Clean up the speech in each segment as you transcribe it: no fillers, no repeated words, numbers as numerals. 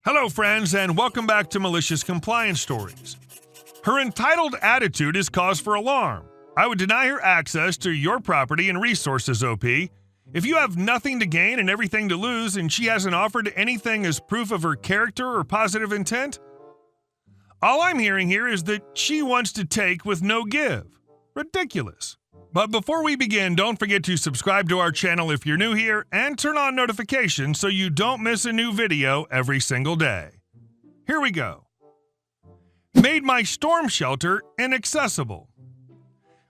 Hello, friends, and welcome back to Malicious Compliance Stories. Her entitled attitude is cause for alarm. I would deny her access to your property and resources, OP. If you have nothing to gain and everything to lose and she hasn't offered anything as proof of her character or positive intent, all I'm hearing here is that she wants to take with no give. Ridiculous. But before we begin, don't forget to subscribe to our channel if you're new here and turn on notifications so you don't miss a new video every single day. Here we go. Made my storm shelter inaccessible.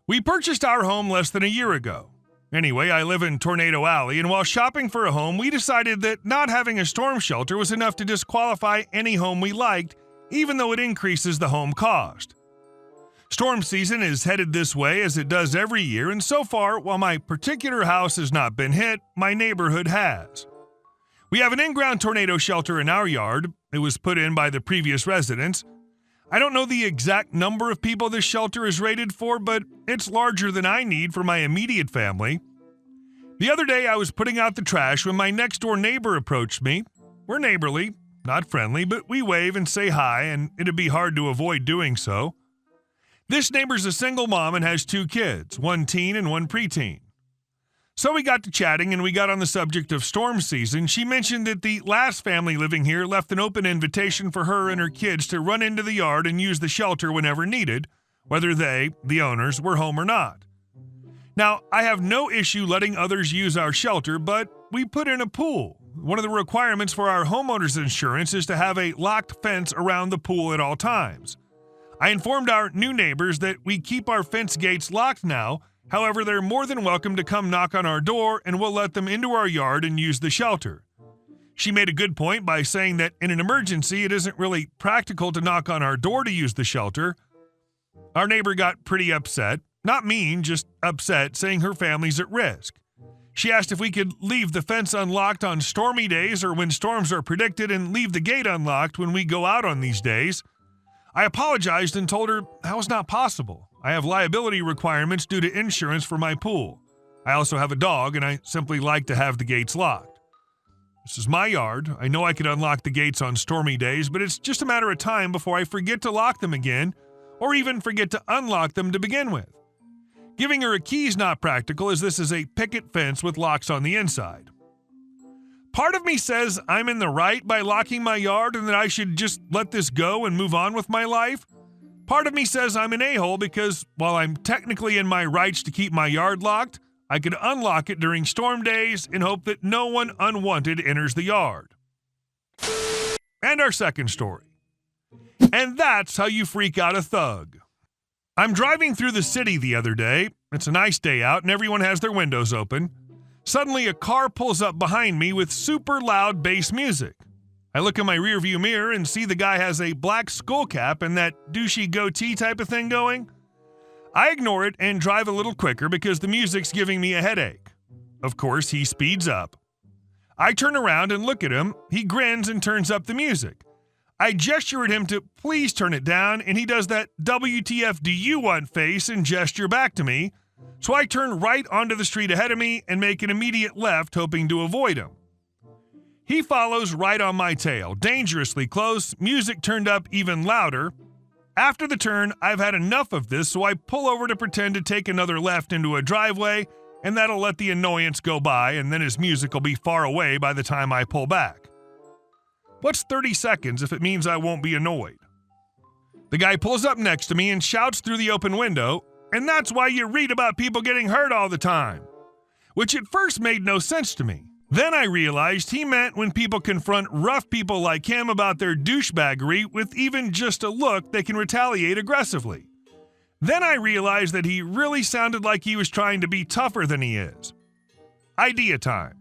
We purchased our home less than a year ago. Anyway, I live in Tornado Alley, and while shopping for a home, we decided that not having a storm shelter was enough to disqualify any home we liked, even though it increases the home cost. Storm season is headed this way as it does every year, and so far, while my particular house has not been hit, my neighborhood has. We have an in-ground tornado shelter in our yard. It was put in by the previous residents. I don't know the exact number of people this shelter is rated for, but it's larger than I need for my immediate family. The other day, I was putting out the trash when my next-door neighbor approached me. We're neighborly, not friendly, but we wave and say hi, and it'd be hard to avoid doing so. This neighbor's a single mom and has 2 kids, one teen and one preteen. So we got to chatting and we got on the subject of storm season. She mentioned that the last family living here left an open invitation for her and her kids to run into the yard and use the shelter whenever needed, whether they, the owners, were home or not. Now, I have no issue letting others use our shelter, but we put in a pool. One of the requirements for our homeowner's insurance is to have a locked fence around the pool at all times. I informed our new neighbors that we keep our fence gates locked now. However, they're more than welcome to come knock on our door and we'll let them into our yard and use the shelter. She made a good point by saying that in an emergency, it isn't really practical to knock on our door to use the shelter. Our neighbor got pretty upset. Not mean, just upset, saying her family's at risk. She asked if we could leave the fence unlocked on stormy days or when storms are predicted and leave the gate unlocked when we go out on these days. I apologized and told her that was not possible. I have liability requirements due to insurance for my pool. I also have a dog, and I simply like to have the gates locked. This is my yard. I know I could unlock the gates on stormy days, but it's just a matter of time before I forget to lock them again, or even forget to unlock them to begin with. Giving her a key is not practical, as this is a picket fence with locks on the inside. Part of me says I'm in the right by locking my yard and that I should just let this go and move on with my life. Part of me says I'm an a-hole because while I'm technically in my rights to keep my yard locked, I could unlock it during storm days and hope that no one unwanted enters the yard. And our second story. And that's how you freak out a thug. I'm driving through the city the other day. It's a nice day out and everyone has their windows open. Suddenly, a car pulls up behind me with super loud bass music. I look in my rearview mirror and see the guy has a black skull cap and that douchey goatee type of thing going. I ignore it and drive a little quicker because the music's giving me a headache. Of course, he speeds up. I turn around and look at him. He grins and turns up the music. I gesture at him to please turn it down, and he does that WTF do you want face and gesture back to me. So I turn right onto the street ahead of me and make an immediate left, hoping to avoid him. He follows right on my tail, dangerously close, music turned up even louder. After the turn, I've had enough of this, so I pull over to pretend to take another left into a driveway, and that'll let the annoyance go by, and then his music will be far away by the time I pull back. What's 30 seconds if it means I won't be annoyed? The guy pulls up next to me and shouts through the open window, "And that's why you read about people getting hurt all the time," which at first made no sense to me. Then I realized he meant when people confront rough people like him about their douchebaggery with even just a look, they can retaliate aggressively. Then I realized that he really sounded like he was trying to be tougher than he is. Idea time.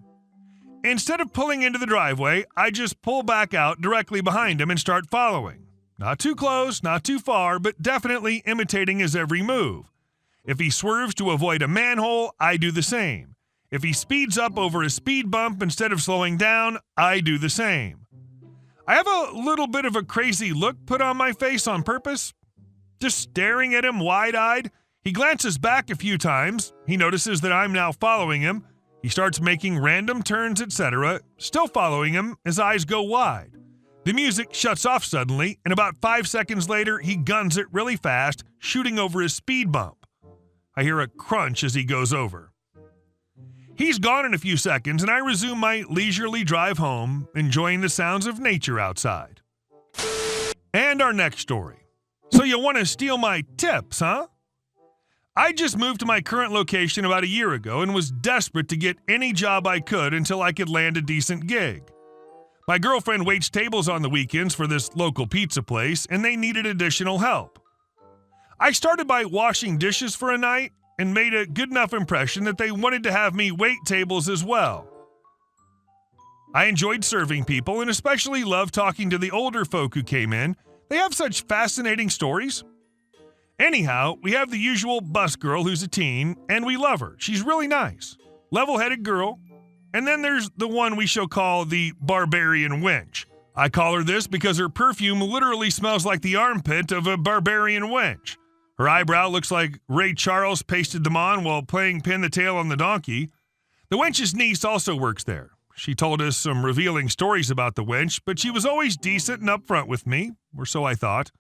Instead of pulling into the driveway, I just pull back out directly behind him and start following. Not too close, not too far, but definitely imitating his every move. If he swerves to avoid a manhole, I do the same. If he speeds up over a speed bump instead of slowing down, I do the same. I have a little bit of a crazy look put on my face on purpose. Just staring at him wide-eyed, he glances back a few times. He notices that I'm now following him. He starts making random turns, etc., still following him. His eyes go wide. The music shuts off suddenly, and about 5 seconds later, he guns it really fast, shooting over his speed bump. I hear a crunch as he goes over. He's gone in a few seconds, and I resume my leisurely drive home, enjoying the sounds of nature outside. And our next story. So you want to steal my tips, huh? I just moved to my current location about a year ago and was desperate to get any job I could until I could land a decent gig. My girlfriend waits tables on the weekends for this local pizza place, and they needed additional help. I started by washing dishes for a night and made a good enough impression that they wanted to have me wait tables as well. I enjoyed serving people and especially loved talking to the older folk who came in. They have such fascinating stories. Anyhow, we have the usual bus girl who's a teen, and we love her. She's really nice, level-headed girl. And then there's the one we shall call the barbarian wench. I call her this because her perfume literally smells like the armpit of a barbarian wench. Her eyebrow looks like Ray Charles pasted them on while playing pin the tail on the donkey. The wench's niece also works there. She told us some revealing stories about the wench, but she was always decent and upfront with me, or so I thought.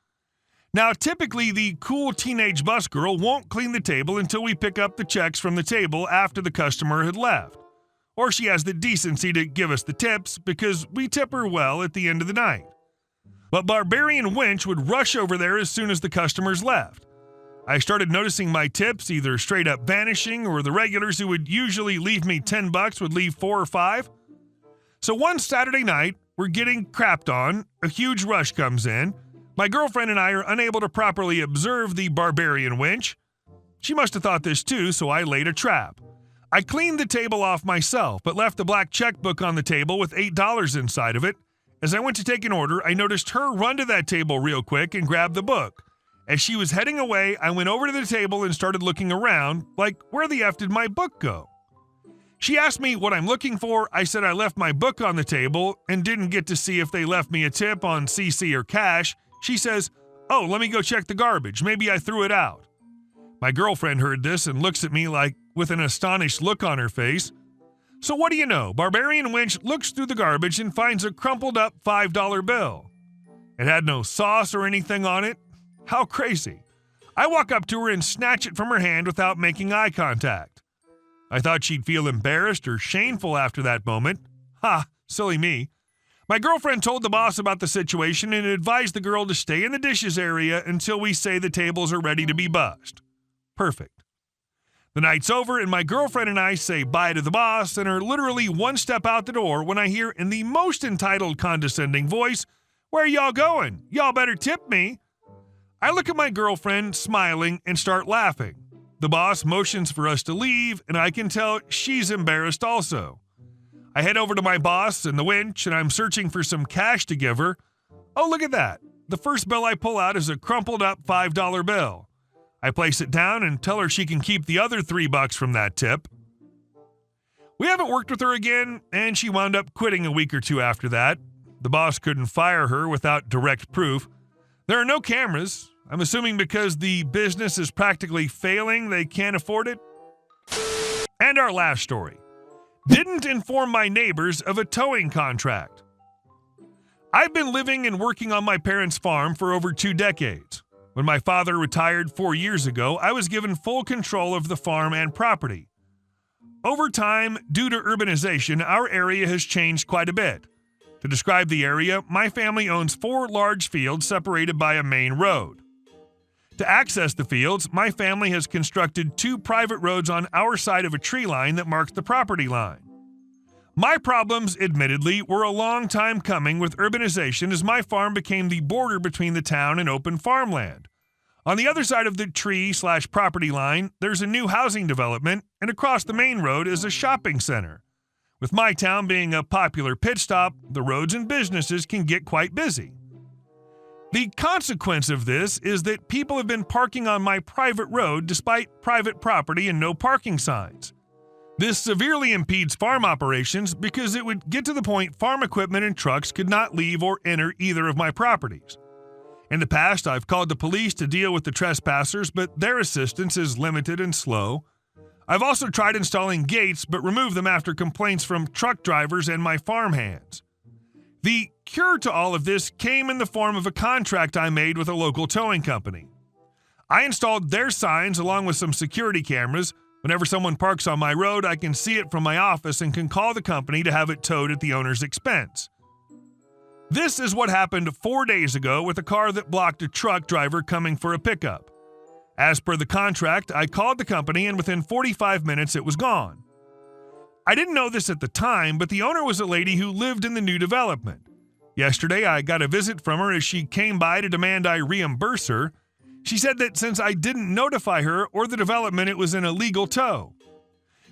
Now, typically, the cool teenage bus girl won't clean the table until we pick up the checks from the table after the customer had left. Or she has the decency to give us the tips because we tip her well at the end of the night. But Barbarian Wench would rush over there as soon as the customers left. I started noticing my tips either straight up vanishing or the regulars who would usually leave me $10 would leave 4 or 5. So one Saturday night, we're getting crapped on, a huge rush comes in. My girlfriend and I are unable to properly observe the Barbarian Wench. She must have thought this too, so I laid a trap. I cleaned the table off myself, but left the black checkbook on the table with $8 inside of it. As I went to take an order, I noticed her run to that table real quick and grab the book. As she was heading away, I went over to the table and started looking around, like, where the F did my book go? She asked me what I'm looking for. I said I left my book on the table and didn't get to see if they left me a tip on CC or cash. She says, "Oh, let me go check the garbage. Maybe I threw it out." My girlfriend heard this and looks at me like with an astonished look on her face. So what do you know? Barbarian Wench looks through the garbage and finds a crumpled up $5 bill. It had no sauce or anything on it. How crazy. I walk up to her and snatch it from her hand without making eye contact. I thought she'd feel embarrassed or shameful after that moment. Ha, silly me. My girlfriend told the boss about the situation and advised the girl to stay in the dishes area until we say the tables are ready to be bussed. Perfect. The night's over and my girlfriend and I say bye to the boss and are literally one step out the door when I hear in the most entitled condescending voice, "Where y'all going? Y'all better tip me." I look at my girlfriend, smiling, and start laughing. The boss motions for us to leave, and I can tell she's embarrassed also. I head over to my boss and the wench, and I'm searching for some cash to give her. Oh, look at that. The first bill I pull out is a crumpled up $5 bill. I place it down and tell her she can keep the other $3 from that tip. We haven't worked with her again, and she wound up quitting a week or two after that. The boss couldn't fire her without direct proof. There are no cameras. I'm assuming because the business is practically failing, they can't afford it. And our last story. Didn't inform my neighbors of a towing contract. I've been living and working on my parents' farm for over 2 decades. When my father retired 4 years ago, I was given full control of the farm and property. Over time, due to urbanization, our area has changed quite a bit. To describe the area, my family owns 4 large fields separated by a main road. To access the fields, my family has constructed 2 private roads on our side of a tree line that marks the property line. My problems, admittedly, were a long time coming with urbanization as my farm became the border between the town and open farmland. On the other side of the tree/property line, there's a new housing development, and across the main road is a shopping center. With my town being a popular pit stop, the roads and businesses can get quite busy. The consequence of this is that people have been parking on my private road despite private property and no parking signs. This severely impedes farm operations because it would get to the point farm equipment and trucks could not leave or enter either of my properties. In the past, I've called the police to deal with the trespassers, but their assistance is limited and slow. I've also tried installing gates, but removed them after complaints from truck drivers and my farm hands. The cure to all of this came in the form of a contract I made with a local towing company. I installed their signs along with some security cameras. Whenever someone parks on my road, I can see it from my office and can call the company to have it towed at the owner's expense. This is what happened 4 days ago with a car that blocked a truck driver coming for a pickup. As per the contract, I called the company and within 45 minutes it was gone. I didn't know this at the time, but the owner was a lady who lived in the new development. Yesterday, I got a visit from her as she came by to demand I reimburse her. She said that since I didn't notify her or the development, it was an illegal tow.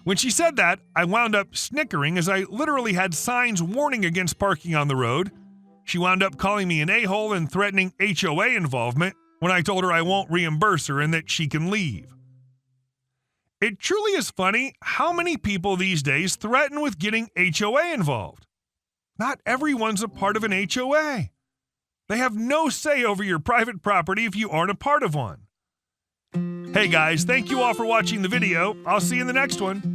When she said that, I wound up snickering as I literally had signs warning against parking on the road. She wound up calling me an a-hole and threatening HOA involvement when I told her I won't reimburse her and that she can leave. It truly is funny how many people these days threaten with getting HOA involved. Not everyone's a part of an HOA. They have no say over your private property if you aren't a part of one. Hey guys, thank you all for watching the video. I'll see you in the next one.